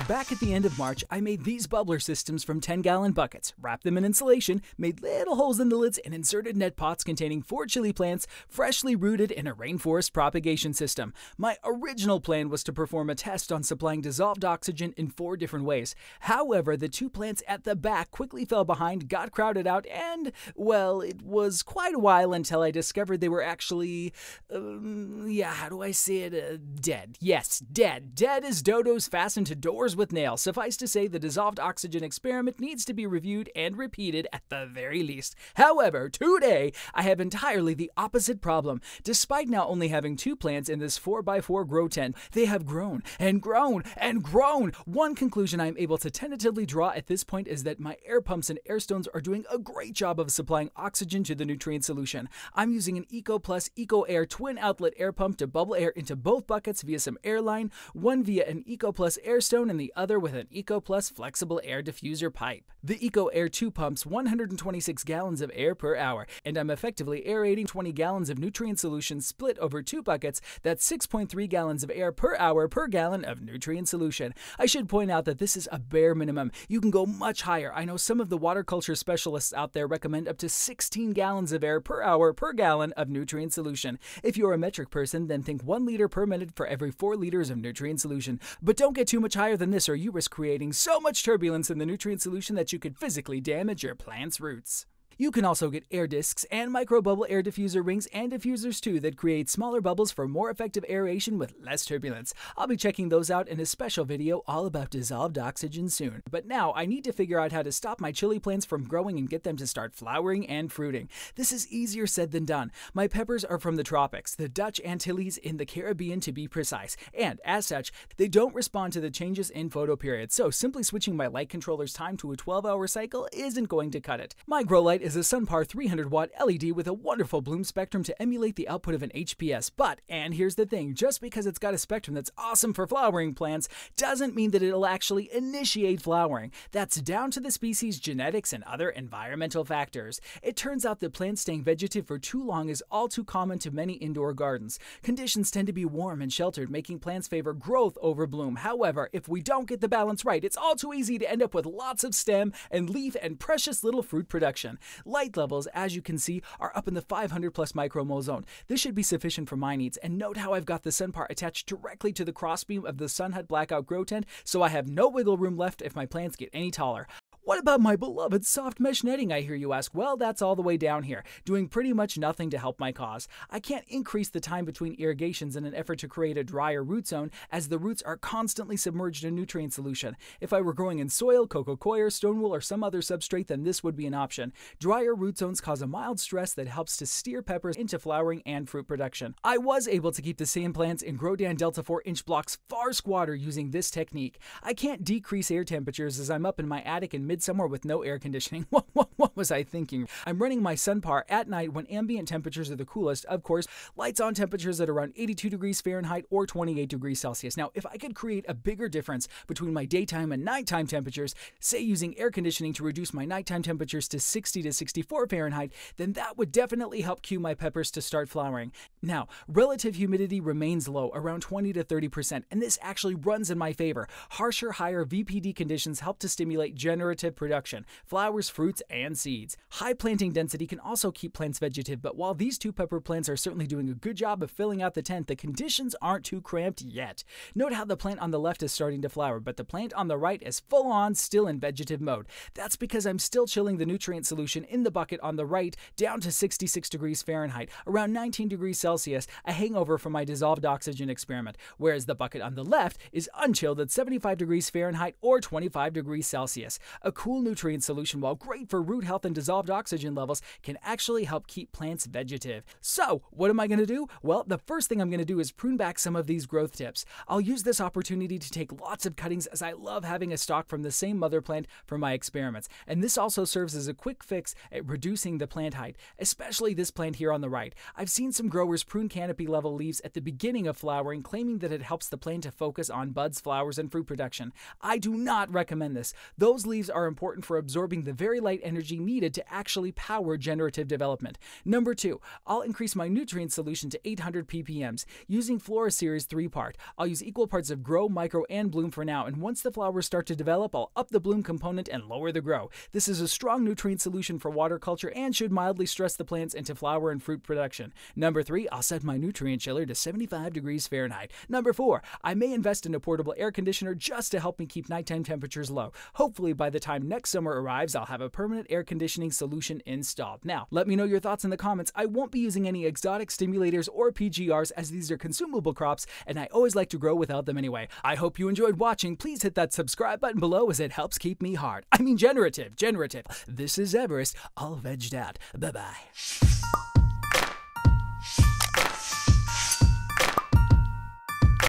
Back at the end of March, I made these bubbler systems from 10-gallon buckets, wrapped them in insulation, made little holes in the lids, and inserted net pots containing 4 chili plants freshly rooted in a rainforest propagation system. My original plan was to perform a test on supplying dissolved oxygen in 4 different ways. However, the 2 plants at the back quickly fell behind, got crowded out, and, well, it was quite a while until I discovered they were actually, how do I say it? Dead. Yes, dead. Dead as dodos fastened to doors with nails. Suffice to say, the dissolved oxygen experiment needs to be reviewed and repeated at the very least. However, today, I have entirely the opposite problem. Despite now only having 2 plants in this 4x4 grow tent, they have grown and grown and grown. One conclusion I am able to tentatively draw at this point is that my air pumps and air stones are doing a great job of supplying oxygen to the nutrient solution. I'm using an Eco Plus Eco Air twin outlet air pump to bubble air into both buckets via some air line, one via an Eco Plus air stone and the other with an Eco Plus flexible air diffuser pipe. The Eco Air 2 pumps 126 gallons of air per hour, and I'm effectively aerating 20 gallons of nutrient solution split over 2 buckets. That's 6.3 gallons of air per hour per gallon of nutrient solution. I should point out that this is a bare minimum. You can go much higher. I know some of the water culture specialists out there recommend up to 16 gallons of air per hour per gallon of nutrient solution. If you're a metric person, then think 1 liter per minute for every 4 liters of nutrient solution. But don't get too much higher than this or you risk creating so much turbulence in the nutrient solution that you could physically damage your plant's roots. You can also get air discs and micro-bubble air diffuser rings and diffusers too that create smaller bubbles for more effective aeration with less turbulence. I'll be checking those out in a special video all about dissolved oxygen soon. But now I need to figure out how to stop my chili plants from growing and get them to start flowering and fruiting. This is easier said than done. My peppers are from the tropics, the Dutch Antilles in the Caribbean to be precise, and as such, they don't respond to the changes in photoperiods, so simply switching my light controller's time to a 12-hour cycle isn't going to cut it. My grow light is a SunPar 300-watt LED with a wonderful bloom spectrum to emulate the output of an HPS, but, and here's the thing, just because it's got a spectrum that's awesome for flowering plants doesn't mean that it'll actually initiate flowering. That's down to the species' genetics and other environmental factors. It turns out that plants staying vegetative for too long is all too common to many indoor gardens. Conditions tend to be warm and sheltered, making plants favor growth over bloom. However, if we don't get the balance right, it's all too easy to end up with lots of stem and leaf and precious little fruit production. Light levels, as you can see, are up in the 500 plus micromole zone. This should be sufficient for my needs, and note how I've got the SunPar attached directly to the crossbeam of the SunHut Blackout Grow Tent, so I have no wiggle room left if my plants get any taller. What about my beloved soft mesh netting, I hear you ask? Well, that's all the way down here, doing pretty much nothing to help my cause. I can't increase the time between irrigations in an effort to create a drier root zone, as the roots are constantly submerged in nutrient solution. If I were growing in soil, coco coir, stone wool, or some other substrate, then this would be an option. Drier root zones cause a mild stress that helps to steer peppers into flowering and fruit production. I was able to keep the same plants in Grodan Delta 4-inch blocks far squatter using this technique. I can't decrease air temperatures as I'm up in my attic in midsummer with no air conditioning. What was I thinking? I'm running my SunPar at night when ambient temperatures are the coolest, of course, lights on temperatures at around 82 degrees Fahrenheit or 28 degrees Celsius. Now, if I could create a bigger difference between my daytime and nighttime temperatures, say using air conditioning to reduce my nighttime temperatures to 60 to 64 Fahrenheit, then that would definitely help cue my peppers to start flowering. Now, relative humidity remains low, around 20 to 30%, and this actually runs in my favor. Harsher, higher VPD conditions help to stimulate generative production, flowers, fruits, and seeds. High planting density can also keep plants vegetative, but while these 2 pepper plants are certainly doing a good job of filling out the tent, the conditions aren't too cramped yet. Note how the plant on the left is starting to flower, but the plant on the right is full on still in vegetative mode. That's because I'm still chilling the nutrient solution in the bucket on the right down to 66 degrees Fahrenheit, around 19 degrees Celsius, a hangover from my dissolved oxygen experiment, whereas the bucket on the left is unchilled at 75 degrees Fahrenheit or 25 degrees Celsius. A cool nutrient solution, while great for root health and dissolved oxygen levels, can actually help keep plants vegetative. So, what am I going to do? Well, the first thing I'm going to do is prune back some of these growth tips. I'll use this opportunity to take lots of cuttings as I love having a stock from the same mother plant for my experiments. And this also serves as a quick fix at reducing the plant height, especially this plant here on the right. I've seen some growers prune canopy level leaves at the beginning of flowering, claiming that it helps the plant to focus on buds, flowers, and fruit production. I do not recommend this. Those leaves are are important for absorbing the very light energy needed to actually power generative development. Number 2, I'll increase my nutrient solution to 800 ppms. Using Flora Series 3-part, I'll use equal parts of grow, micro, and bloom for now, and once the flowers start to develop, I'll up the bloom component and lower the grow. This is a strong nutrient solution for water culture and should mildly stress the plants into flower and fruit production. Number 3, I'll set my nutrient chiller to 75 degrees Fahrenheit. Number 4, I may invest in a portable air conditioner just to help me keep nighttime temperatures low. Hopefully by the time next summer arrives, I'll have a permanent air conditioning solution installed. Now, let me know your thoughts in the comments. I won't be using any exotic stimulators or PGRs as these are consumable crops and I always like to grow without them anyway. I hope you enjoyed watching. Please hit that subscribe button below as it helps keep me generative. This is Everest, all vegged out. Bye-bye.